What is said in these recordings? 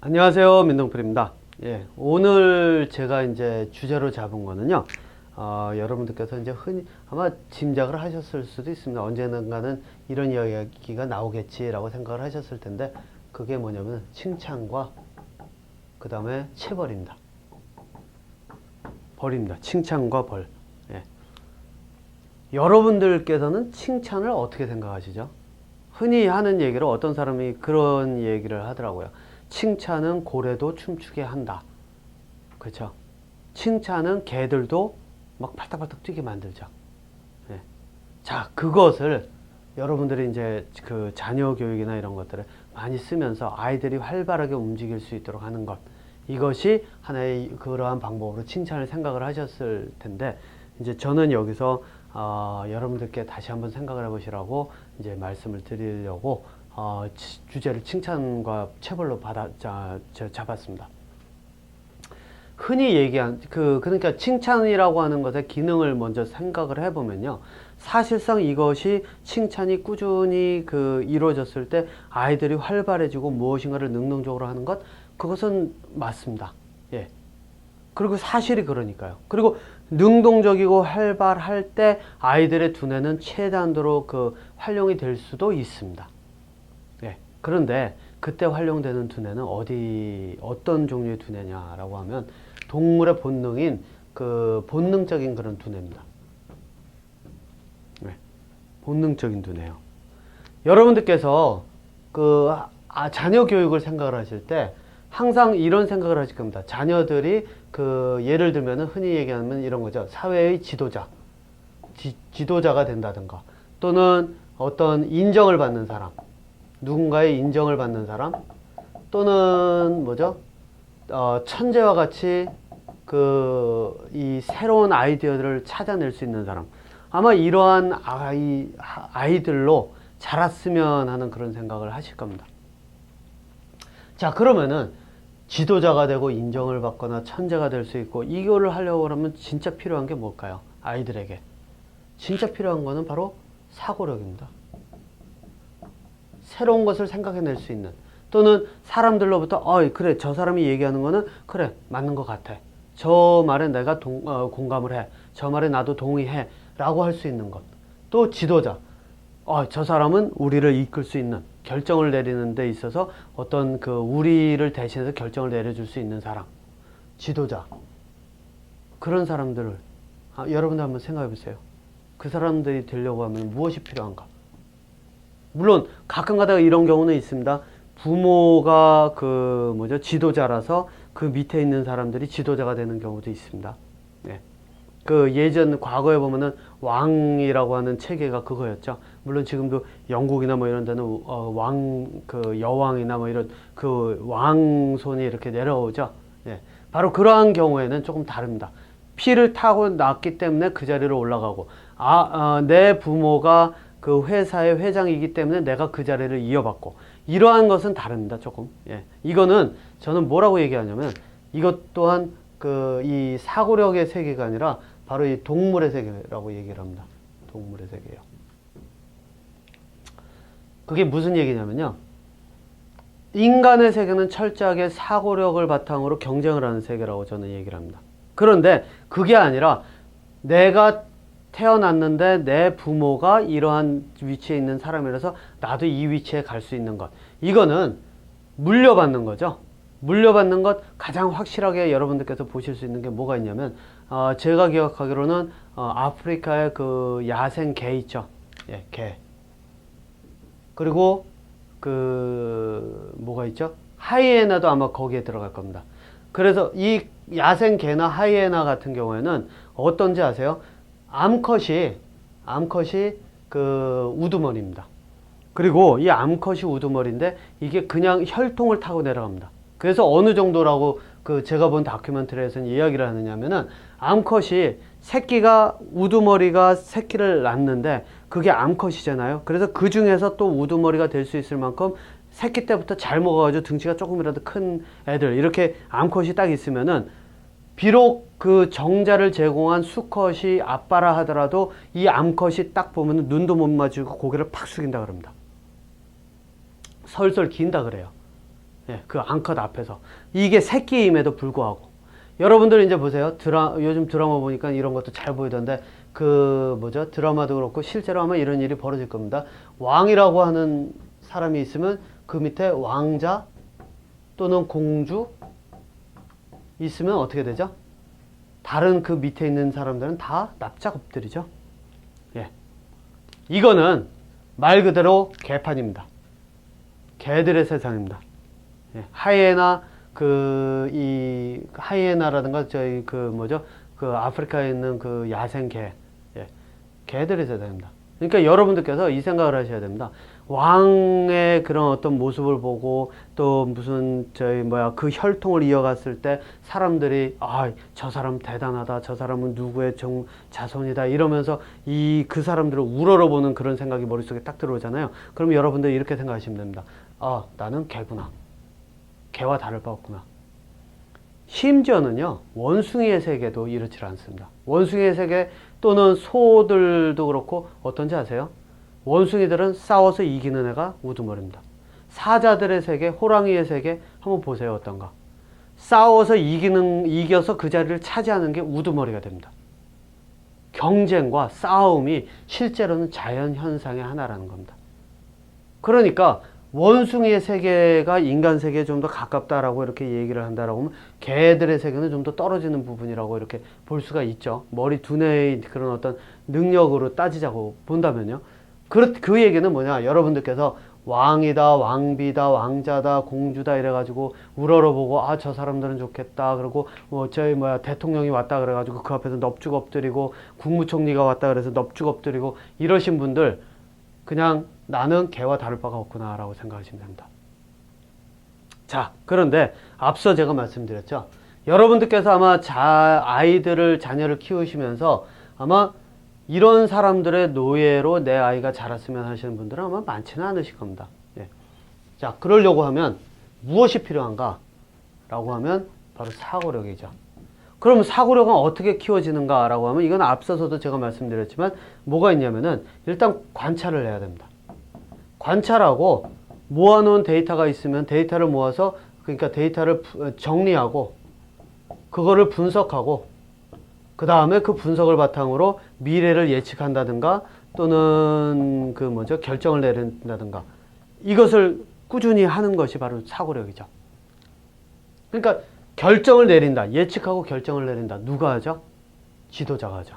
안녕하세요, 민동필입니다. 예, 오늘 제가 이제 주제로 잡은 거는요, 여러분들께서 이제 흔히 아마 짐작을 하셨을 수도 있습니다. 언젠가는 이런 이야기가 나오겠지라고 생각을 하셨을 텐데, 그게 뭐냐면 칭찬과 그 다음에 체벌입니다. 벌입니다. 칭찬과 벌. 예. 여러분들께서는 칭찬을 어떻게 생각하시죠? 흔히 하는 얘기로 어떤 사람이 그런 얘기를 하더라고요. 칭찬은 고래도 춤추게 한다. 그렇죠? 칭찬은 개들도 막 팔딱팔딱 뛰게 만들죠. 예. 자, 그것을 여러분들이 이제 그 자녀 교육이나 이런 것들을 많이 쓰면서 아이들이 활발하게 움직일 수 있도록 하는 것. 이것이 하나의 그러한 방법으로 칭찬을 생각을 하셨을 텐데, 이제 저는 여기서 여러분들께 다시 한번 생각을 해보시라고 이제 말씀을 드리려고 주제를 칭찬과 체벌로 잡았습니다. 흔히 얘기한 그러니까 칭찬이라고 하는 것의 기능을 먼저 생각을 해보면요, 사실상 이것이 칭찬이 꾸준히 이루어졌을 때 아이들이 활발해지고 무엇인가를 능동적으로 하는 것, 그것은 맞습니다. 예. 그리고 사실이 그러니까요. 그리고 능동적이고 활발할 때 아이들의 두뇌는 최단도로 활용이 될 수도 있습니다. 예. 그런데 그때 활용되는 두뇌는 어떤 종류의 두뇌냐라고 하면 동물의 본능인 본능적인 그런 두뇌입니다. 네. 본능적인 두뇌요. 여러분들께서 자녀 교육을 생각을 하실 때 항상 이런 생각을 하실 겁니다. 자녀들이 예를 들면 흔히 얘기하면 이런 거죠. 사회의 지도자, 지도자가 된다든가, 또는 어떤 인정을 받는 사람, 누군가의 인정을 받는 사람, 또는 뭐죠? 천재와 같이 이 새로운 아이디어들을 찾아낼 수 있는 사람. 아마 이러한 아이들로 자랐으면 하는 그런 생각을 하실 겁니다. 자, 그러면은 지도자가 되고 인정을 받거나 천재가 될 수 있고, 이거를 하려고 하면 진짜 필요한 게 뭘까요? 아이들에게 진짜 필요한 거는 바로 사고력입니다. 새로운 것을 생각해낼 수 있는, 또는 사람들로부터 그래, 저 사람이 얘기하는 거는 그래, 맞는 것 같아, 저 말에 내가 공감을 해, 저 말에 나도 동의해 라고 할 수 있는 것. 또 지도자, 저 사람은 우리를 이끌 수 있는, 결정을 내리는 데 있어서 어떤 우리를 대신해서 결정을 내려줄 수 있는 사람, 지도자. 그런 사람들을 여러분들 한번 생각해 보세요. 그 사람들이 되려고 하면 무엇이 필요한가? 물론 가끔 가다가 이런 경우는 있습니다. 부모가 지도자라서 그 밑에 있는 사람들이 지도자가 되는 경우도 있습니다. 네. 예전 과거에 보면은 왕이라고 하는 체계가 그거였죠. 물론 지금도 영국이나 뭐 이런 데는 여왕이나 뭐 이런 왕손이 이렇게 내려오죠. 네. 바로 그러한 경우에는 조금 다릅니다. 피를 타고 났기 때문에 그 자리로 올라가고, 내 부모가 그 회사의 회장이기 때문에 내가 그 자리를 이어받고, 이러한 것은 다릅니다. 조금. 예. 이거는 저는 뭐라고 얘기하냐면, 이것 또한 이 사고력의 세계가 아니라 바로 이 동물의 세계라고 얘기를 합니다. 동물의 세계예요. 그게 무슨 얘기냐면요, 인간의 세계는 철저하게 사고력을 바탕으로 경쟁을 하는 세계라고 저는 얘기를 합니다. 그런데 그게 아니라 내가 태어났는데 내 부모가 이러한 위치에 있는 사람이라서 나도 이 위치에 갈 수 있는 것, 이거는 물려받는 거죠. 물려받는 것, 가장 확실하게 여러분들께서 보실 수 있는 게 뭐가 있냐면, 제가 기억하기로는 아프리카의 야생 개 있죠. 예, 개. 그리고 뭐가 있죠? 하이에나도 아마 거기에 들어갈 겁니다. 그래서 이 야생 개나 하이에나 같은 경우에는 어떤지 아세요? 암컷이 우두머리입니다. 그리고 이 암컷이 우두머리인데 이게 그냥 혈통을 타고 내려갑니다. 그래서 어느 정도라고 제가 본 다큐멘터리에서는 이야기를 하느냐면은, 암컷이 우두머리가 새끼를 낳는데 그게 암컷이잖아요. 그래서 그 중에서 또 우두머리가 될 수 있을 만큼 새끼 때부터 잘 먹어가지고 등치가 조금이라도 큰 애들, 이렇게 암컷이 딱 있으면은, 비록 그 정자를 제공한 수컷이 아빠라 하더라도 이 암컷이 딱 보면 눈도 못 마주고 고개를 팍 숙인다 그럽니다. 설설 긴다 그래요. 예, 그 암컷 앞에서. 이게 새끼임에도 불구하고. 여러분들 이제 보세요. 요즘 드라마 보니까 이런 것도 잘 보이던데, 드라마도 그렇고, 실제로 아마 이런 일이 벌어질 겁니다. 왕이라고 하는 사람이 있으면 그 밑에 왕자 또는 공주 있으면 어떻게 되죠? 다른 그 밑에 있는 사람들은 다 납작업들이죠. 예. 이거는 말 그대로 개판입니다. 개들의 세상입니다. 예. 하이에나라든가 아프리카에 있는 그 야생 개. 예. 개들의 세상입니다. 그러니까 여러분들께서 이 생각을 하셔야 됩니다. 왕의 그런 어떤 모습을 보고 또 무슨 그 혈통을 이어갔을 때 사람들이 저 사람 대단하다, 저 사람은 누구의 자손이다 이러면서 그 사람들을 우러러보는 그런 생각이 머릿속에 딱 들어오잖아요. 그럼 여러분들 이렇게 생각하시면 됩니다. 나는 개구나. 개와 다를 바 없구나. 심지어는요, 원숭이의 세계도 이렇지 않습니다. 원숭이의 세계 또는 소들도 그렇고 어떤지 아세요? 원숭이들은 싸워서 이기는 애가 우두머리입니다. 사자들의 세계, 호랑이의 세계 한번 보세요. 어떤가? 싸워서 이겨서 그 자리를 차지하는 게 우두머리가 됩니다. 경쟁과 싸움이 실제로는 자연 현상의 하나라는 겁니다. 그러니까 원숭이의 세계가 인간 세계에 좀 더 가깝다라고 이렇게 얘기를 한다라고 하면 개들의 세계는 좀 더 떨어지는 부분이라고 이렇게 볼 수가 있죠. 머리 두뇌의 그런 어떤 능력으로 따지자고 본다면요. 그 얘기는 뭐냐? 여러분들께서 왕이다, 왕비다, 왕자다, 공주다 이래가지고 우러러보고 저 사람들은 좋겠다. 그리고 대통령이 왔다 그래가지고 그 앞에서 넙죽 엎드리고 국무총리가 왔다 그래서 넙죽 엎드리고 이러신 분들 그냥 나는 개와 다를 바가 없구나 라고 생각하시면 됩니다. 자, 그런데 앞서 제가 말씀드렸죠. 여러분들께서 아마 자녀를 키우시면서 아마 이런 사람들의 노예로 내 아이가 자랐으면 하시는 분들은 아마 많지는 않으실 겁니다. 예. 자, 그러려고 하면 무엇이 필요한가? 라고 하면 바로 사고력이죠. 그럼 사고력은 어떻게 키워지는가? 라고 하면 이건 앞서서도 제가 말씀드렸지만 뭐가 있냐면은 일단 관찰을 해야 됩니다. 관찰하고 모아놓은 데이터가 있으면 데이터를 모아서 그러니까 데이터를 정리하고 그거를 분석하고 그 다음에 그 분석을 바탕으로 미래를 예측한다든가 또는 결정을 내린다든가 이것을 꾸준히 하는 것이 바로 사고력이죠. 그러니까 결정을 내린다. 예측하고 결정을 내린다. 누가 하죠? 지도자가 하죠.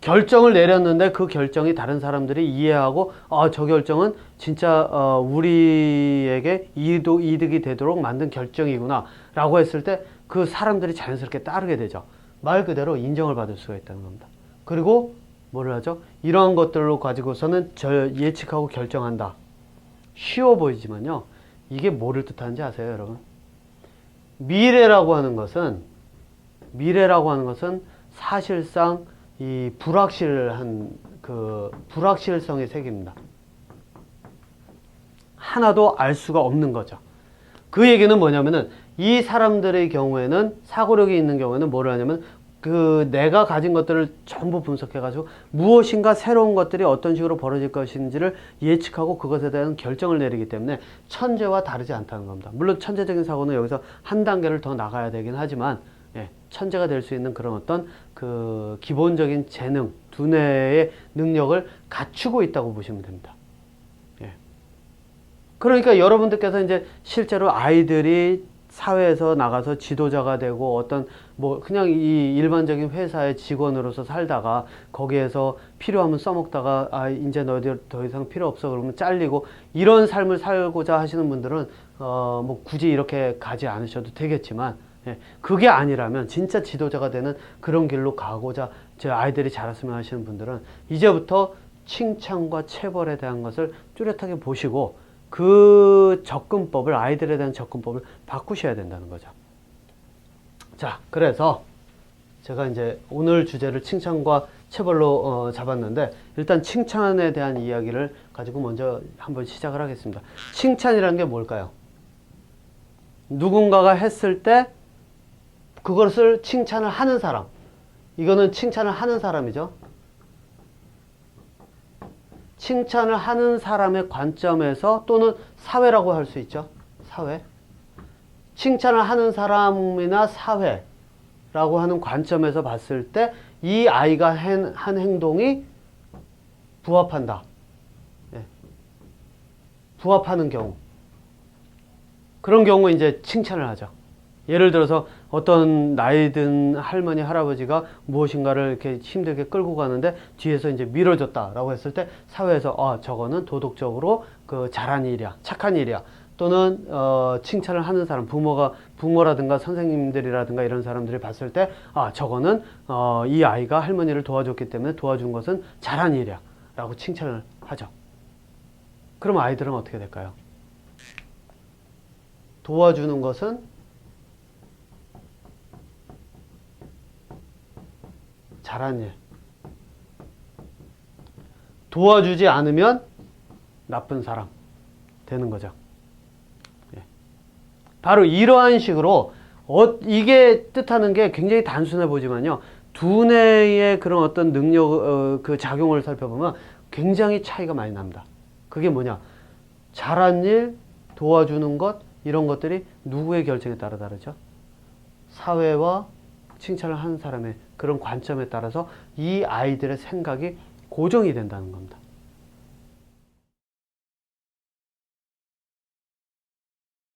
결정을 내렸는데 그 결정이 다른 사람들이 이해하고 저 결정은 진짜 우리에게 이득이 되도록 만든 결정이구나 라고 했을 때 그 사람들이 자연스럽게 따르게 되죠. 말 그대로 인정을 받을 수가 있다는 겁니다. 그리고 뭐를 하죠? 이러한 것들로 가지고서는 예측하고 결정한다. 쉬워 보이지만요. 이게 뭐를 뜻하는지 아세요, 여러분? 미래라고 하는 것은 사실상 이 불확실성의 세계입니다. 하나도 알 수가 없는 거죠. 그 얘기는 뭐냐면은 이 사람들의 경우에는 사고력이 있는 경우에는 뭐를 하냐면 내가 가진 것들을 전부 분석해가지고 무엇인가 새로운 것들이 어떤 식으로 벌어질 것인지를 예측하고 그것에 대한 결정을 내리기 때문에 천재와 다르지 않다는 겁니다. 물론 천재적인 사고는 여기서 한 단계를 더 나가야 되긴 하지만 천재가 될 수 있는 그런 어떤 기본적인 재능, 두뇌의 능력을 갖추고 있다고 보시면 됩니다. 그러니까 여러분들께서 이제 실제로 아이들이 사회에서 나가서 지도자가 되고 어떤 그냥 이 일반적인 회사의 직원으로서 살다가 거기에서 필요하면 써먹다가 이제 너희들 더 이상 필요 없어 그러면 잘리고 이런 삶을 살고자 하시는 분들은 굳이 이렇게 가지 않으셔도 되겠지만 그게 아니라면 진짜 지도자가 되는 그런 길로 가고자 제 아이들이 자랐으면 하시는 분들은 이제부터 칭찬과 체벌에 대한 것을 뚜렷하게 보시고 그 접근법을 아이들에 대한 접근법을 바꾸셔야 된다는 거죠. 자, 그래서 제가 이제 오늘 주제를 칭찬과 체벌로 잡았는데 일단 칭찬에 대한 이야기를 가지고 먼저 한번 시작을 하겠습니다. 칭찬이라는 게 뭘까요? 누군가가 했을 때 그것을 칭찬을 하는 사람. 이거는 칭찬을 하는 사람이죠. 칭찬을 하는 사람의 관점에서 또는 사회라고 할 수 있죠. 사회. 칭찬을 하는 사람이나 사회라고 하는 관점에서 봤을 때 이 아이가 한 행동이 부합한다. 예. 부합하는 경우. 그런 경우 이제 칭찬을 하죠. 예를 들어서 어떤 나이 든 할머니, 할아버지가 무엇인가를 이렇게 힘들게 끌고 가는데 뒤에서 이제 밀어줬다라고 했을 때 사회에서 저거는 도덕적으로 그 잘한 일이야, 착한 일이야. 또는 칭찬을 하는 사람, 부모라든가 선생님들이라든가 이런 사람들이 봤을 때 저거는 이 아이가 할머니를 도와줬기 때문에 도와준 것은 잘한 일이야 라고 칭찬을 하죠. 그럼 아이들은 어떻게 될까요? 도와주는 것은 잘한 일, 도와주지 않으면 나쁜 사람 되는 거죠. 바로 이러한 식으로 이게 뜻하는 게 굉장히 단순해 보지만요. 두뇌의 그런 어떤 능력, 그 작용을 살펴보면 굉장히 차이가 많이 납니다. 그게 뭐냐? 잘한 일, 도와주는 것, 이런 것들이 누구의 결정에 따라 다르죠? 사회와 칭찬을 하는 사람의 그런 관점에 따라서 이 아이들의 생각이 고정이 된다는 겁니다.